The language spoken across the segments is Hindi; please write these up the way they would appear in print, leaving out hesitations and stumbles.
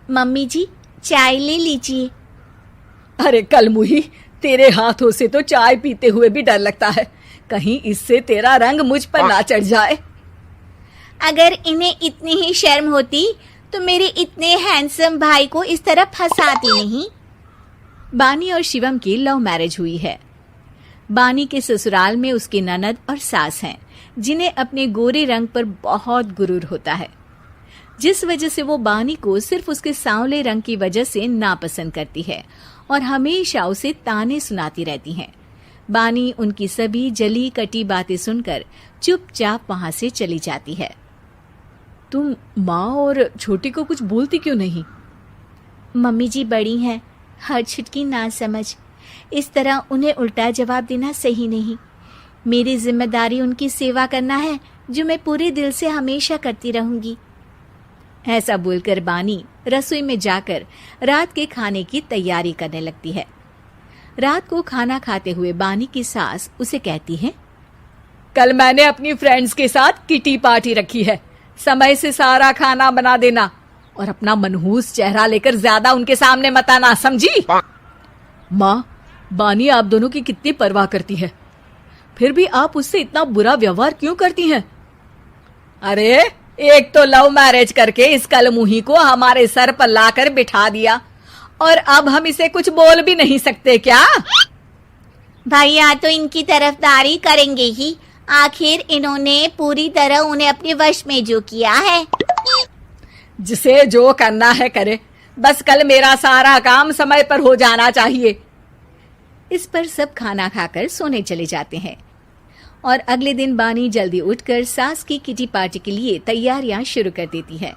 मम्मी जी, चाय ले लीजिए। अरे कलमुही, तेरे हाथों से तो चाय पीते हुए भी डर लगता है, कहीं इससे तेरा रंग मुझ पर ना चढ़ जाए। अगर इन्हें इतनी ही शर्म होती तो मेरे इतने हैंडसम भाई को इस तरह फंसाती नहीं। बानी और शिवम की लव मैरिज हुई है। बानी के ससुराल में उसकी ननद और सास हैं, जिन्हें अपने गोरे रंग पर बहुत गुरूर होता है, जिस वजह से वो बानी को सिर्फ उसके सांवले रंग की वजह से नापसंद करती है और हमेशा उसे ताने सुनाती रहती हैं। बानी उनकी सभी जली कटी बातें सुनकर चुपचाप वहां से चली जाती है। तुम माँ और छोटी को कुछ बोलती क्यों नहीं? मम्मी जी बड़ी हैं, हर छुटकी ना समझ, इस तरह उन्हें उल्टा जवाब देना सही नहीं। मेरी जिम्मेदारी उनकी सेवा करना है, जो मैं पूरे दिल से हमेशा करती रहूंगी। ऐसा बोलकर बानी रसोई में जाकर रात के खाने की तैयारी करने लगती है। रात को खाना खाते हुए बानी की सास उसे कहती है, कल मैंने अपनी फ्रेंड्स के साथ किटी पार्टी रखी है, समय से सारा खाना बना देना और अपना मनहूस चेहरा लेकर ज्यादा उनके सामने मत आना, समझी? माँ, बानी आप दोनों की कितनी परवाह करती है, फिर भी आप उससे इतना बुरा व्यवहार क्यों करती हैं? अरे एक तो लव मैरिज करके इस कलमुही को हमारे सर पर लाकर बिठा दिया और अब हम इसे कुछ बोल भी नहीं सकते क्या? भैया तो इनकी तरफदारी करेंगे ही, आखिर इन्होंने पूरी तरह उन्हें अपने वश में जो किया है। जिसे जो करना है करे, बस कल मेरा सारा काम समय पर हो जाना चाहिए। इस पर सब खाना खाकर सोने चले जाते हैं और अगले दिन बानी जल्दी उठकर सास की किटी पार्टी के लिए तैयारियां शुरू कर देती है,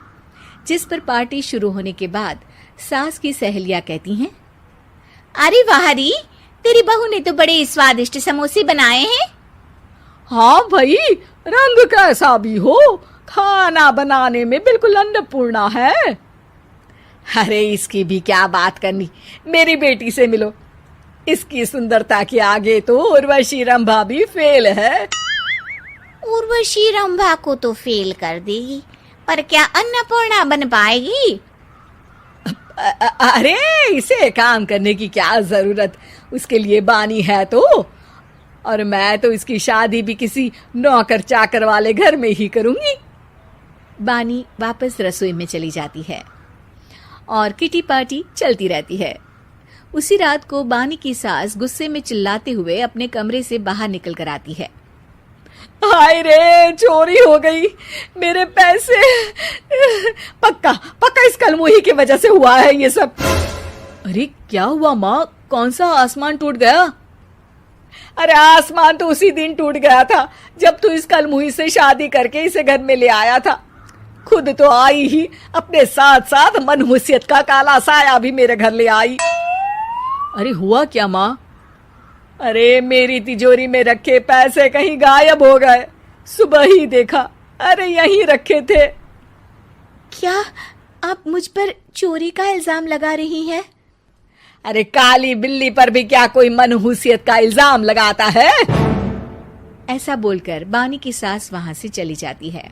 जिस पर पार्टी शुरू होने के बाद सास की सहेलियां कहती हैं, अरे वाह री, तेरी बहू ने तो बड़े स्वादिष्ट समोसे बनाए हैं। हाँ भाई, रंग कैसा भी हो, खाना बनाने में बिल्कुल अन्नपूर्णा है। अरे इसकी भी क्या बात करनी, मेरी बेटी से मिलो, इसकी सुंदरता के आगे तो उर्वशी रंभा भी फेल है। उर्वशी रंभा को तो फेल कर देगी, पर क्या अन्नपूर्णा बन पाएगी? अरे इसे काम करने की क्या जरूरत, उसके लिए बानी है तो, और मैं तो इसकी शादी भी किसी नौकर चाकर वाले घर में ही करूंगी। बानी वापस रसोई में चली जाती है और किटी पार्टी चलती रहती है। उसी रात को बानी की सास गुस्से में चिल्लाते हुए अपने कमरे से बाहर निकल कर आती है। हाय रे, चोरी हो गई, मेरे पैसे, पक्का पक्का इस कलमुही की वजह से हुआ है ये सब। अरे क्या हुआ माँ, कौन सा आसमान टूट गया? अरे आसमान तो उसी दिन टूट गया था जब तू इस कलमुही से शादी करके इसे घर में ले आया था। खुद तो आई ही, अपने साथ साथ मनहूसियत का काला साया भी मेरे घर ले आई। अरे हुआ क्या माँ? अरे मेरी तिजोरी में रखे पैसे कहीं गायब हो गए, सुबह ही देखा, अरे यहीं रखे थे। क्या आप मुझ पर चोरी का इल्जाम लगा रही हैं? अरे काली बिल्ली पर भी क्या कोई मनहूसियत का इल्जाम लगाता है? ऐसा बोलकर बानी की सास वहां से चली जाती है,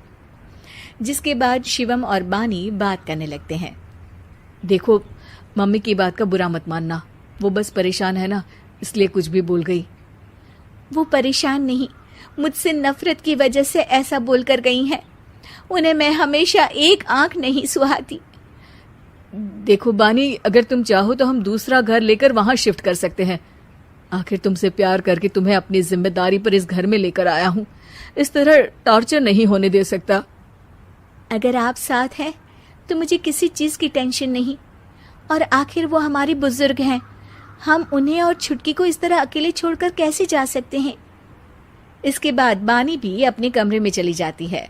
जिसके बाद शिवम और बानी बात करने लगते हैं। देखो, मम्मी की बात का बुरा मत मानना, वो बस परेशान है ना, इसलिए कुछ भी बोल गई। वो परेशान नहीं, मुझसे नफरत की वजह से ऐसा बोलकर गई हैं। उन्हें मैं हमेशा एक आंख नहीं सुहाती। देखो बानी, अगर तुम चाहो तो हम दूसरा घर लेकर वहां शिफ्ट कर सकते हैं। आखिर तुमसे प्यार करके तुम्हें अपनी जिम्मेदारी पर इस घर में लेकर आया हूं, इस तरह टॉर्चर नहीं होने दे सकता। अगर आप साथ हैं तो मुझे किसी चीज की टेंशन नहीं, और आखिर वो हमारी बुजुर्ग हैं, हम उन्हें और छुटकी को इस तरह अकेले छोड़कर कैसे जा सकते हैं? इसके बाद बानी भी अपने कमरे में चली जाती है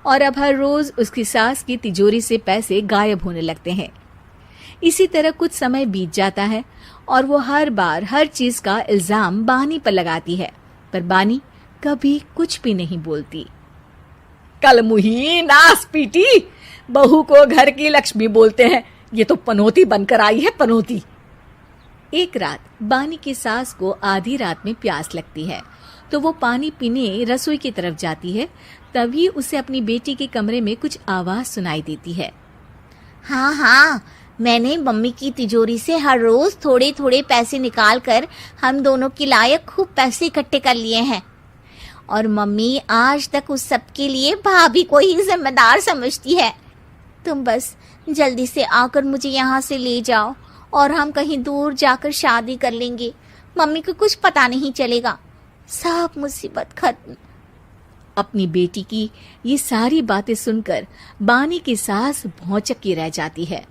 और अब हर रोज उसकी सास की तिजोरी से पैसे गायब होने लगते हैं। इसी तरह कुछ समय बीत जाता है और वो हर बार हर चीज का इल्जाम बानी पर लगाती है, पर बानी कभी कुछ भी नहीं बोलती। कलमुही नास पीटी, बहू को घर की लक्ष्मी बोलते हैं, ये तो पनौती बनकर आई है, पनौती। एक रात बानी की सास को आधी रात में प्यास लगती है, तो वो पानी पीने रसोई की तरफ जाती है। तभी उसे अपनी बेटी के कमरे में कुछ आवाज सुनाई देती है। हाँ हाँ, मैंने मम्मी की तिजोरी से हर रोज थोड़े थोड़े पैसे निकाल कर हम दोनों के लायक खूब पैसे इकट्ठे कर लिए हैं। और मम्मी आज तक उस सब के लिए भाभी को ही जिम्मेदार समझती है। तुम बस जल्दी से आकर मुझे यहाँ से ले जाओ और हम कहीं दूर जाकर शादी कर लेंगे। मम्मी को कुछ पता नहीं चलेगा, सब मुसीबत खत्म। अपनी बेटी की ये सारी बातें सुनकर बानी की सास भौंचक्की रह जाती है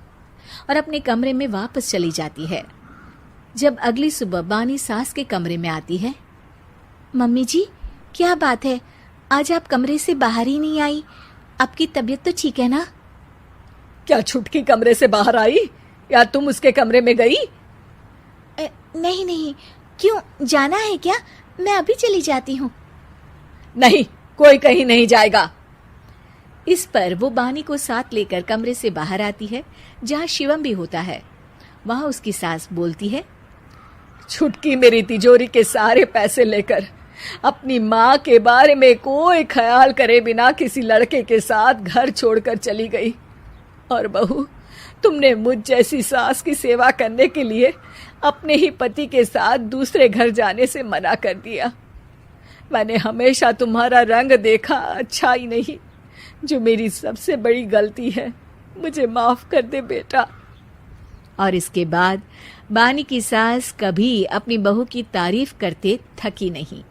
और अपने कमरे में वापस चली जाती है। जब अगली सुबह बानी सास के कमरे में आती है, मम्मी जी, क्या बात है, आज आप कमरे से बाहर ही नहीं आई? आपकी तबीयत तो ठीक है ना? क्या छुटकी कमरे से बाहर आई या तुम उसके कमरे में गई? नहीं नहीं, क्यों, जाना है क्या? मैं अभी चली जाती हूँ। नहीं, कोई कहीं नहीं जाएगा। इस पर वो बानी को साथ लेकर कमरे से बाहर आती है, जहाँ शिवम भी होता है। वहां उसकी सास बोलती है, छुटकी मेरी तिजोरी के सारे पैसे लेकर अपनी माँ के बारे में कोई ख्याल करे बिना किसी लड़के के साथ घर छोड़कर चली गई। और बहू, तुमने मुझ जैसी सास की सेवा करने के लिए अपने ही पति के साथ दूसरे घर जाने से मना कर दिया। मैंने हमेशा तुम्हारा रंग देखा अच्छा ही नहीं, जो मेरी सबसे बड़ी गलती है। मुझे माफ कर दे बेटा। और इसके बाद बानी की सास कभी अपनी बहू की तारीफ करते थकी नहीं।